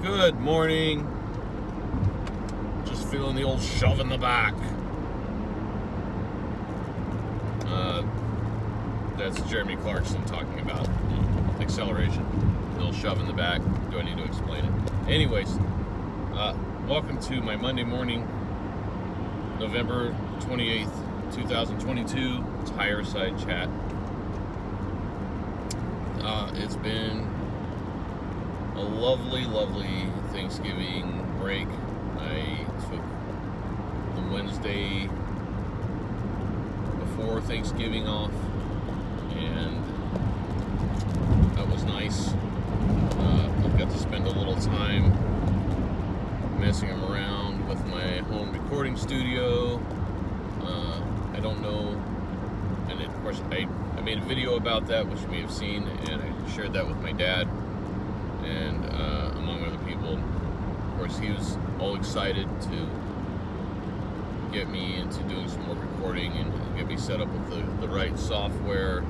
Good morning. Just feeling the old shove in the back. That's Jeremy Clarkson talking about acceleration. The old shove in the back. Do I need to explain it? Anyways, welcome to my Monday morning, November 28th, 2022, Tireside Chat. It's been a lovely Thanksgiving break. I took the Wednesday before Thanksgiving off, and that was nice. I got to spend a little time messing around with my home recording studio. I don't know, and of course I made a video about that, which you may have seen, and I shared that with my dad and among other people. Of course, he was all excited to get me into doing some more recording and get me set up with the right software,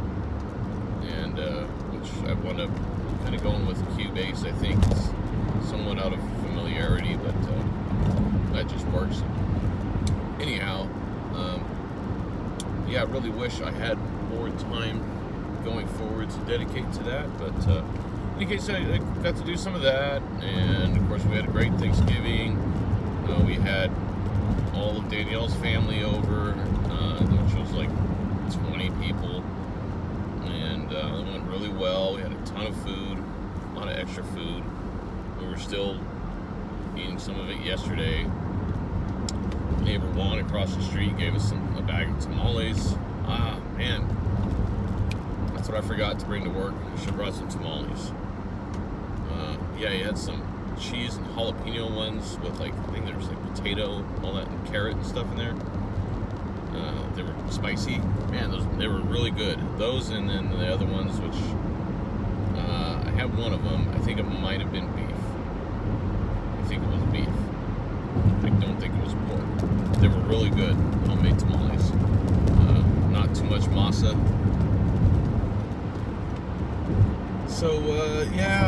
and which I wound up kind of going with Cubase. I think it's somewhat out of familiarity, but that just works. Anyhow, I really wish I had more time going forward to dedicate to that, but in any case, I got to do some of that, and of course we had a great Thanksgiving. We had all of Danielle's family over, which was like 20 people, and it went really well. We had a ton of food, a lot of extra food. We were still eating some of it yesterday. Neighbor Juan across the street gave us a bag of tamales. Man, that's what I forgot to bring to work. I should have brought some tamales. He had some cheese and jalapeno ones with, like, I think there was like potato, all that, and carrot and stuff in there. They were spicy. Man, they were really good. Those, and then the other ones, which I had one of them. I think it might have been beef. I think it was beef. I don't think it was pork. They were really good, homemade tamales. Not too much masa. So,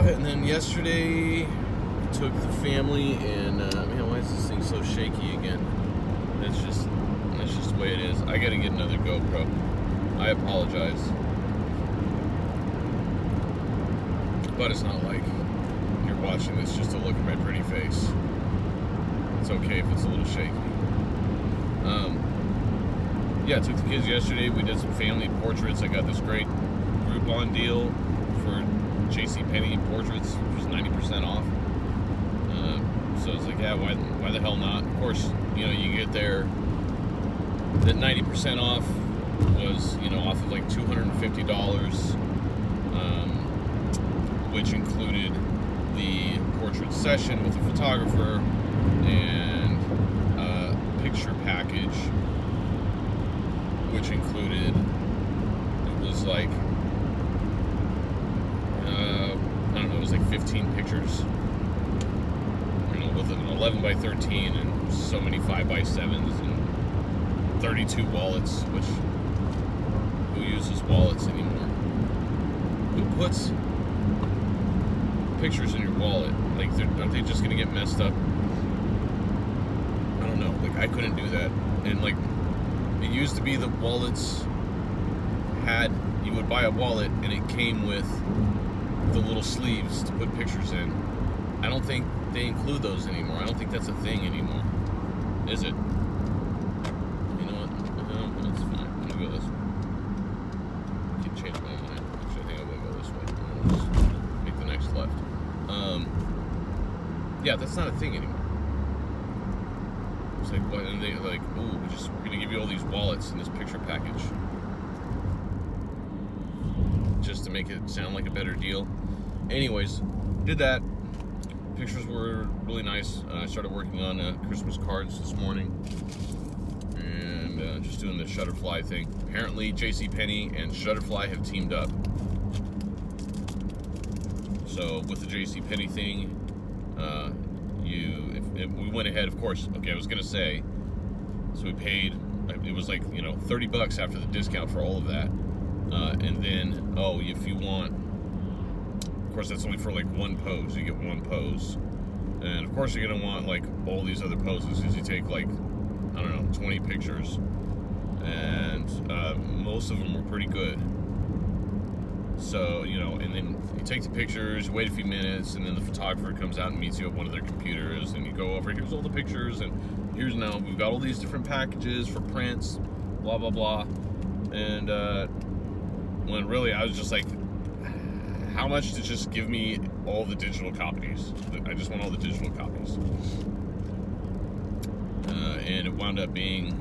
and then yesterday, I took the family, and, man, why is this thing so shaky again? That's just the way it is. I gotta get another GoPro. I apologize. But it's not like you're watching this just to look at my pretty face. It's okay if it's a little shaky. I took the kids yesterday. We did some family portraits. I got this great Groupon deal for JCPenney portraits, which was 90% off. So it's like, why the hell not? Of course, you get there. That 90% off was, off of like $250, which included the portrait session with the photographer and picture package, which included, it was like, it was like 15 pictures, with an 11 by 13 and so many 5 by 7s and 32 wallets, which, who uses wallets anymore? Who puts pictures in your wallet? Like, aren't they just gonna get messed up? I don't know, like, I couldn't do that. And like, it used to be the wallets you would buy a wallet and it came with the little sleeves to put pictures in. I don't think they include those anymore. I don't think that's a thing anymore. Is it? You know what? That's fine. I'm gonna go this way. I can change my mind. Actually, I think I'm gonna go this way. I'm gonna just make the next left. That's not a thing anymore. It's like, what? And they like, we're gonna give you all these wallets in this picture package, just to make it sound like a better deal. Anyways, did that. Pictures were really nice. I started working on Christmas cards this morning, and just doing the Shutterfly thing. Apparently, JCPenney and Shutterfly have teamed up. So with the JCPenney thing, if we went ahead, of course. Okay, I was gonna say, so we paid. It was like $30 after the discount for all of that, and then if you want. Of course, that's only for like one pose. You get one pose. And of course you're gonna want like all these other poses, because you take like, I don't know, 20 pictures, and most of them were pretty good. So, and then you take the pictures, wait a few minutes, and then the photographer comes out and meets you at one of their computers, and you go over, here's all the pictures, and here's now, we've got all these different packages for prints, blah, blah, blah. And when really I was just like, how much to just give me all the digital copies? I just want all the digital copies. And it wound up being,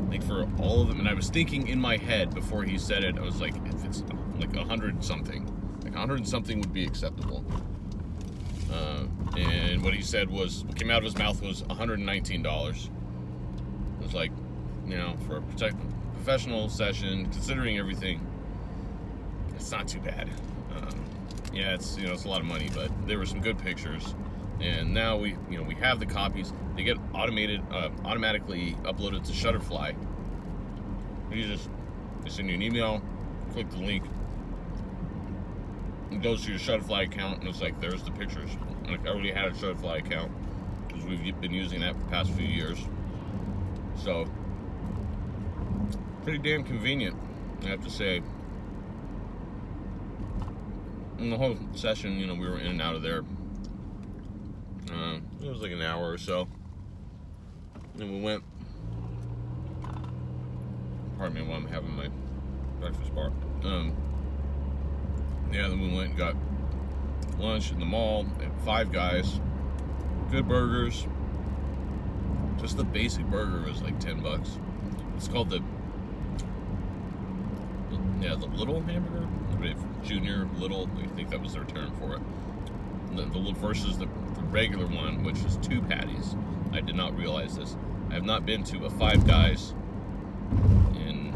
I think for all of them, and I was thinking in my head before he said it, I was like, if it's like 100 something, like 100 something would be acceptable. And what he said was, what came out of his mouth was $119. It was like, for a professional session, considering everything, it's not too bad. Yeah, it's it's a lot of money, but there were some good pictures, and now we have the copies. They get automatically uploaded to Shutterfly. They send you an email, click the link, it goes to your Shutterfly account, and it's like, there's the pictures. Like, I already had a Shutterfly account because we've been using that for the past few years, so pretty damn convenient, I have to say. And the whole session, we were in and out of there. It was like an hour or so. And we went. Pardon me while I'm having my breakfast bar. Yeah, then we went and got lunch in the mall at Five Guys. Good burgers. Just the basic burger was like $10. It's called the little hamburger. Junior, little, I think that was their term for it. The little versus the regular one, which is 2 patties. I did not realize this. I have not been to a Five Guys in,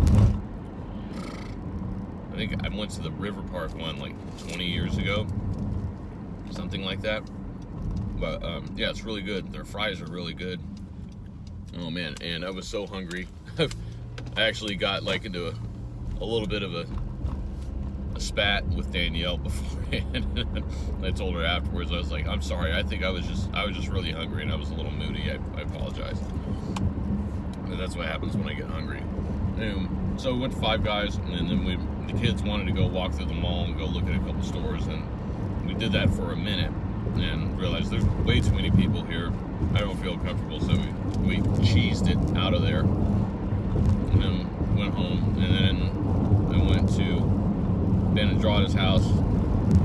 I think I went to the River Park one like 20 years ago, something like that. But yeah, it's really good. Their fries are really good. Oh man, and I was so hungry. I actually got like into a little bit of a spat with Danielle beforehand. I told her afterwards, I was like, I'm sorry, I think I was just really hungry, and I was a little moody. I apologize. And that's what happens when I get hungry. And so we went to Five Guys, and then the kids wanted to go walk through the mall and go look at a couple stores, and we did that for a minute and realized there's way too many people here. I don't feel comfortable, so we cheesed it out of there, and then went home, and then I went to Ben and Andrade's house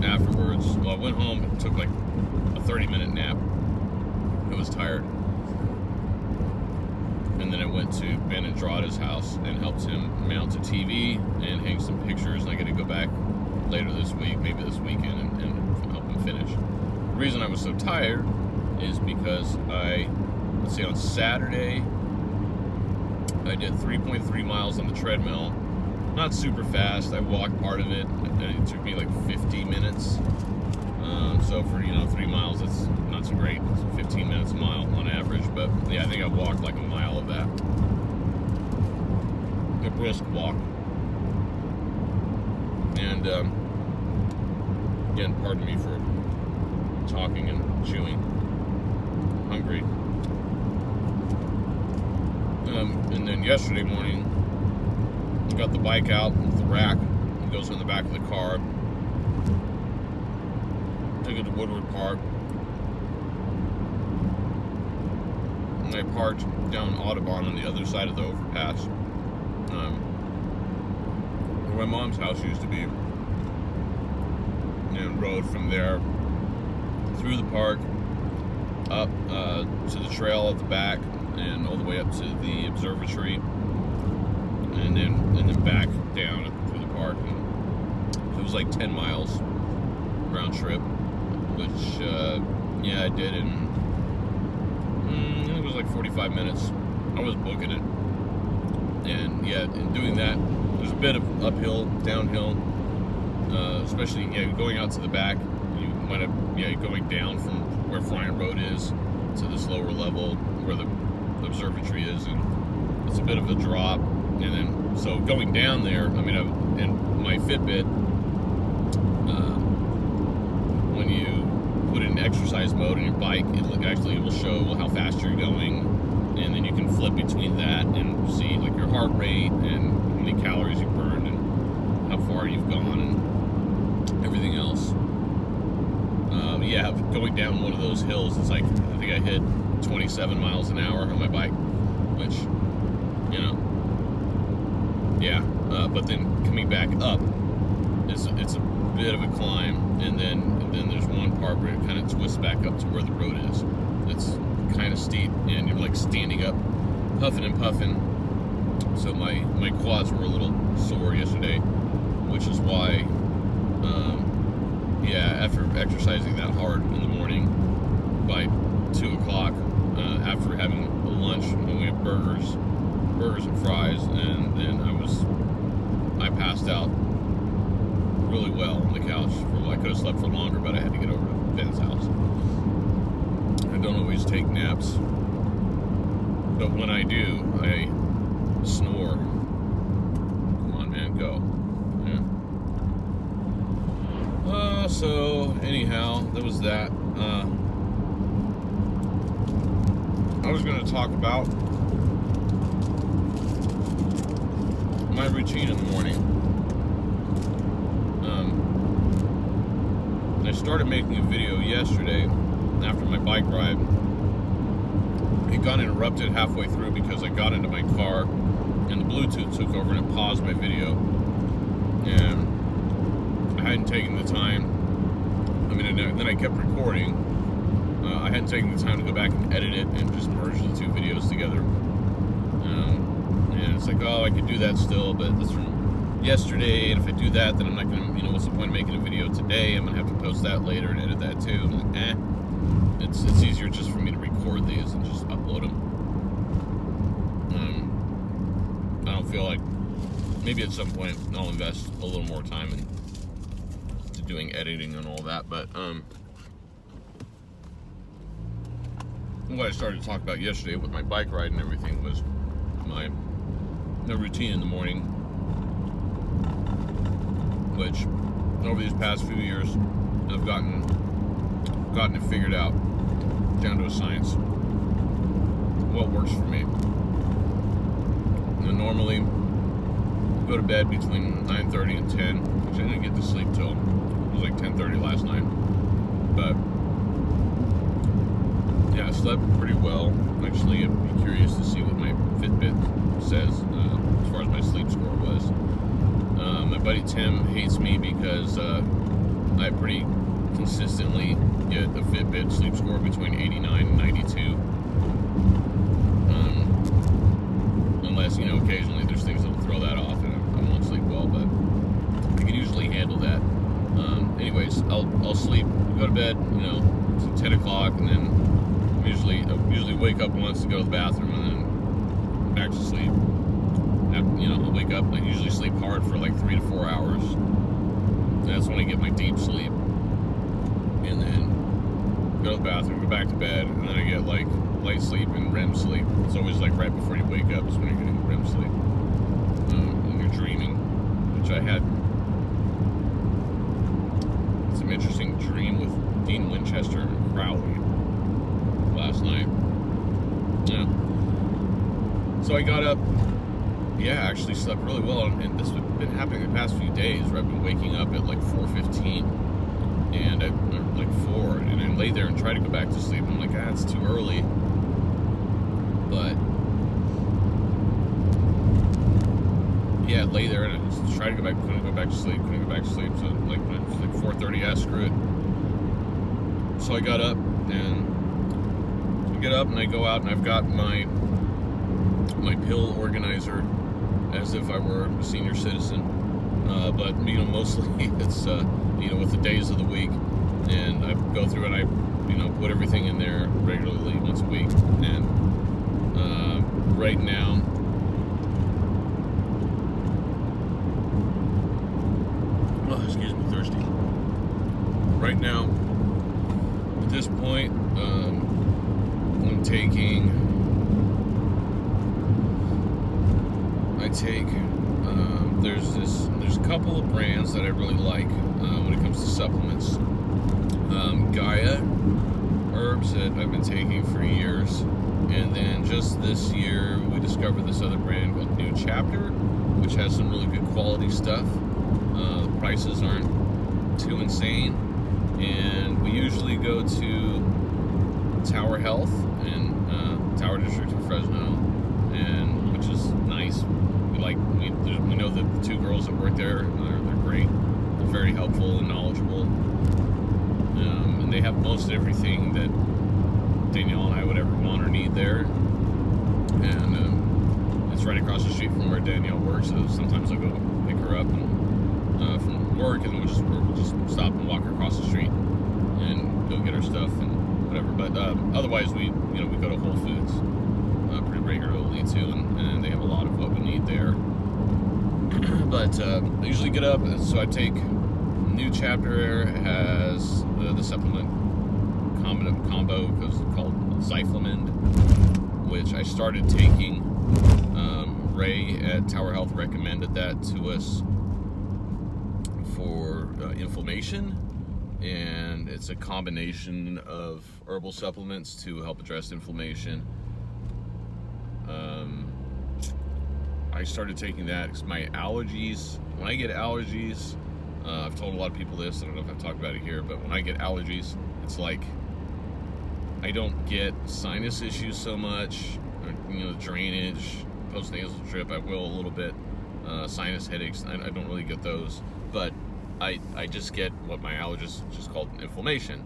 afterwards. Well, I went home and took like a 30-minute nap. I was tired. And then I went to Ben and Andrade's house and helped him mount a TV and hang some pictures. And I got to go back later this week, maybe this weekend, and help him finish. The reason I was so tired is because on Saturday, I did 3.3 miles on the treadmill. Not super fast. I walked part of it, and it took me like 50 minutes. So for 3 miles, that's not so great. It's 15 minutes a mile on average, but yeah, I think I walked like a mile of that. A brisk walk. And again, pardon me for talking and chewing. Hungry. And then yesterday morning, got the bike out with the rack. It goes in the back of the car. Took it to Woodward Park. And I parked down Audubon on the other side of the overpass, where my mom's house used to be. And rode from there through the park up to the trail at the back and all the way up to the observatory. And then back down through the park. And it was like 10 miles round trip, which yeah, I did in I think it was like 45 minutes. I was booking it, and yeah, in doing that, there's a bit of uphill, downhill, especially going out to the back. You might have going down from where Friant Road is to this lower level where the observatory is, and it's a bit of a drop. And then, so going down there, and my Fitbit, when you put in exercise mode on your bike, it will show how fast you're going, and then you can flip between that and see like your heart rate and how many calories you burned and how far you've gone and everything else. Yeah, going down one of those hills, it's like I think I hit 27 miles an hour on my bike, which, you know, yeah. But then coming back up, it's a bit of a climb, and then there's one part where it kind of twists back up to where the road is. It's kind of steep, and you're like standing up, huffing and puffing. So my quads were a little sore yesterday, which is why, yeah, after exercising that hard in the morning, by 2 o'clock, after having a lunch, when we had burgers and fries, and then I passed out really well on the couch. I could have slept for longer, but I had to get over to Ben's house. I don't always take naps, but when I do, I snore. Come on, man, go. Yeah. So anyhow, there was that. I was going to talk about my routine in the morning. I started making a video yesterday after my bike ride. It got interrupted halfway through because I got into my car and the Bluetooth took over and it paused my video. And I hadn't taken the time. I mean, and then I kept recording. I hadn't taken the time to go back and edit it and just merge the two videos together. And it's like, oh, I could do that still, but that's from yesterday, and if I do that, then I'm not gonna, you know, what's the point of making a video today? I'm gonna have to post that later and edit that too. I'm like, it's easier just for me to record these and just upload them. I don't feel like, maybe at some point I'll invest a little more time into doing editing and all that, but what I started to talk about yesterday with my bike ride and everything was my routine in the morning, which over these past few years I've gotten it figured out down to a science what works for me. I normally go to bed between 9:30 and 10, which I didn't get to sleep till it was like 10:30 last night, but yeah, I slept pretty well. Actually, I'd be curious to see what my Fitbit says as far as my sleep score was. My buddy Tim hates me because I pretty consistently get a Fitbit sleep score between 89 and 92. Unless, you know, occasionally there's things that'll throw that off and I won't sleep well, but I can usually handle that. Anyways, I'll sleep, go to bed, you know, to 10 o'clock, and then I usually wake up once to go to the bathroom and then back to sleep. You know, I'll wake up, I usually sleep hard for like 3 to 4 hours. That's when I get my deep sleep. And then go to the bathroom, go back to bed, and then I get like light sleep and REM sleep. It's always like right before you wake up is when you're getting REM sleep. And you're dreaming, which I had some interesting dream with Dean Winchester and Crowley last night. Yeah. So I got up. Yeah, I actually slept really well, and this has been happening the past few days where I've been waking up at like 4:15 and at like 4, and I lay there and try to go back to sleep. I'm like, it's too early. But yeah, I lay there and I just tried to go back, couldn't go back to sleep. So like when it was like 4:30, screw it. So I got up and I go out and I've got my pill organizer as if I were a senior citizen, but you know, mostly it's you know, with the days of the week, and I go through and I, you know, put everything in there regularly once a week. And right now, oh, excuse me, thirsty. Right now, at this point, I'm taking. There's a couple of brands that I really like when it comes to supplements. Gaia herbs that I've been taking for years. And then just this year, we discovered this other brand called New Chapter, which has some really good quality stuff. The prices aren't too insane. And we usually go to Tower Health in Tower District in Fresno, and which is nice. We know that the two girls that work there, they're great. They're very helpful and knowledgeable. And they have most everything that Danielle and I would ever want or need there. And it's right across the street from where Danielle works, so sometimes I go pick her up from work, and we'll just stop and walk across the street and go get her stuff and whatever. But otherwise, we go to Whole Foods pretty regularly too, and they have a lot of what we need there. But I usually get up, so I take New Chapter has the supplement combo because it's called Zyflamend, which I started taking. Ray at Tower Health recommended that to us for inflammation, and it's a combination of herbal supplements to help address inflammation. I started taking that because my allergies, when I get allergies, I've told a lot of people this, I don't know if I've talked about it here, but when I get allergies, it's like I don't get sinus issues so much, or, drainage, post-nasal drip, I will a little bit, sinus headaches, I don't really get those, but I just get what my allergist just called inflammation,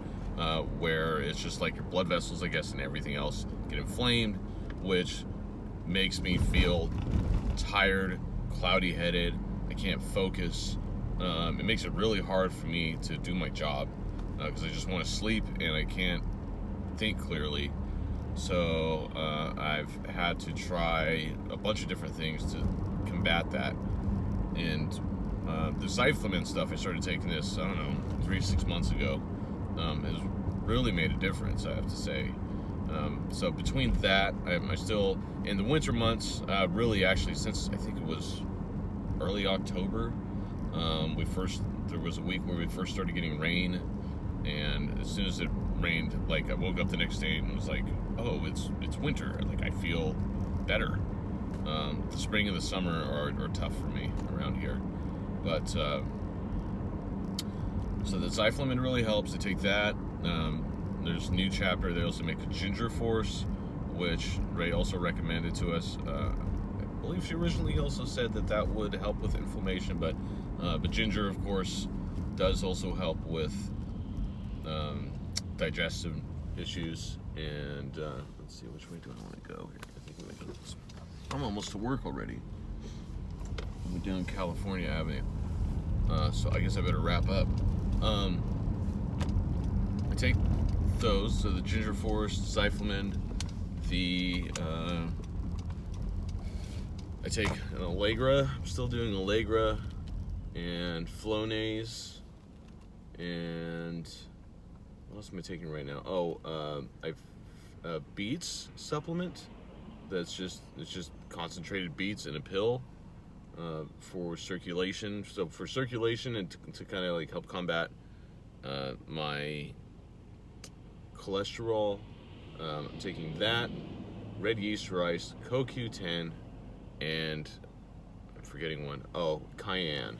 where it's just like your blood vessels, I guess, and everything else get inflamed, which makes me feel tired, cloudy-headed, I can't focus. It makes it really hard for me to do my job because I just want to sleep and I can't think clearly. So I've had to try a bunch of different things to combat that. And the Zyflamend stuff, I started taking this, I don't know, 3-6 months ago. Has really made a difference, I have to say. So between that, I still, in the winter months, really actually since I think it was early October, there was a week where we first started getting rain, and as soon as it rained, like I woke up the next day and was like, oh, it's winter, like I feel better. The spring and the summer are tough for me around here, but so the Zyflamend really helps. I take that. There's New Chapter. They also make a Ginger Force, which Ray also recommended to us. I believe she originally also said that would help with inflammation, but ginger, of course, does also help with digestive issues. And let's see, which way do I want to go here? I think I'm almost to work already. I'm down California Avenue, so I guess I better wrap up. I take those, so the Ginger Force, Zyflamend, I take an Allegra. I'm still doing Allegra and Flonase, and what else am I taking right now? I've beets supplement. It's just concentrated beets in a pill for circulation. So for circulation and to kind of like help combat my cholesterol, I'm taking that, red yeast rice, CoQ10, and I'm forgetting one. Oh, cayenne.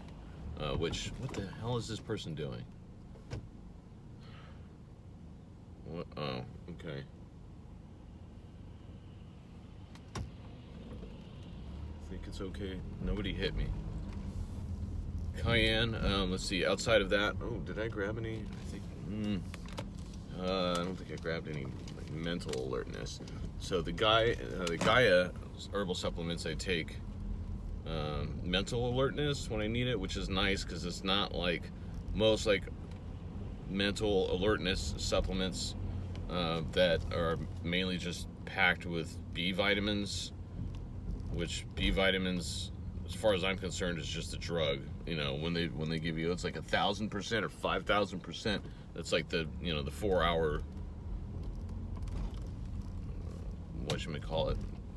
What the hell is this person doing? What? Oh, okay. I think it's okay. Nobody hit me. Cayenne. Let's see. Outside of that, oh, did I grab any? I think. I don't think I grabbed any mental alertness. So the Gaia herbal supplements I take mental alertness when I need it, which is nice because it's not like most like mental alertness supplements that are mainly just packed with B vitamins, which B vitamins, as far as I'm concerned, is just a drug. You know, when they give you, it's like 1,000% or 5,000%. That's like the 4-hour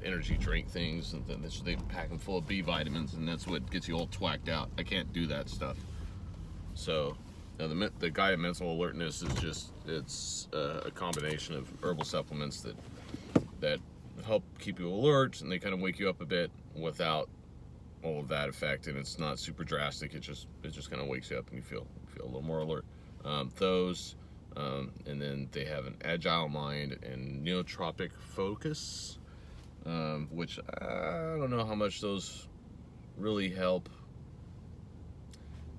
energy drink things, and then they pack them full of B vitamins, and that's what gets you all twacked out. I can't do that stuff. So Now, the guy at Mental Alertness is just, it's a combination of herbal supplements that help keep you alert, and they kind of wake you up a bit without all of that effect, and it's not super drastic. It just kind of wakes you up and you feel a little more alert. And then they have an agile mind and neotropic focus, which I don't know how much those really help.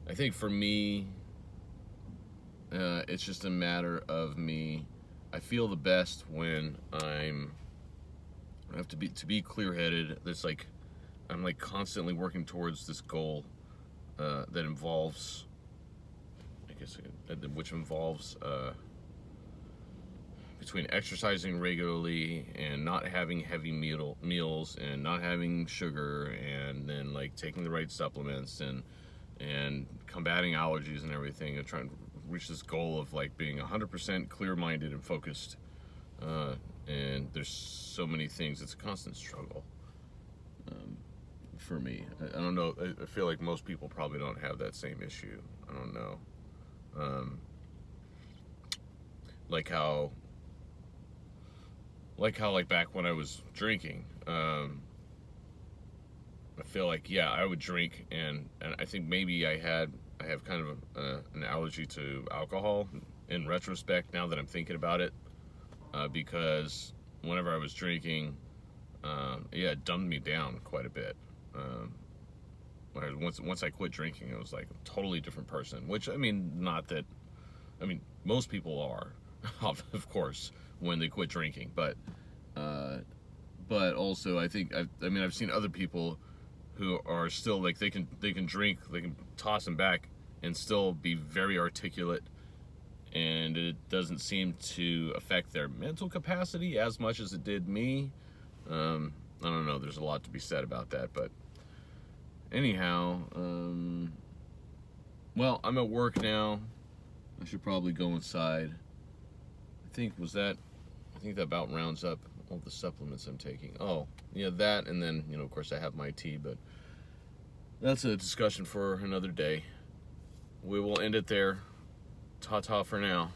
I think for me, it's just a matter of me. I feel the best when I have to be clear-headed. There's like, I'm like constantly working towards this goal that involves, which involves between exercising regularly and not having heavy meals and not having sugar, and then like taking the right supplements and combating allergies and everything, and trying to reach this goal of like being 100% clear-minded and focused. And there's so many things. It's a constant struggle for me. I don't know. I feel like most people probably don't have that same issue. I don't know. Like how back when I was drinking, I feel like, yeah, I would drink, and I think maybe I have kind of an allergy to alcohol in retrospect, now that I'm thinking about it, because whenever I was drinking, it dumbed me down quite a bit. Once I quit drinking, it was like a totally different person, which, I mean, most people are, of course, when they quit drinking, but also I think I've seen other people who are still like, they can drink, they can toss them back and still be very articulate, and it doesn't seem to affect their mental capacity as much as it did me. I don't know, there's a lot to be said about that, but anyhow, well, I'm at work now. I should probably go inside. I think that about rounds up all the supplements I'm taking. Oh, yeah, that, and then, of course I have my tea, but that's a discussion for another day. We will end it there. Ta-ta for now.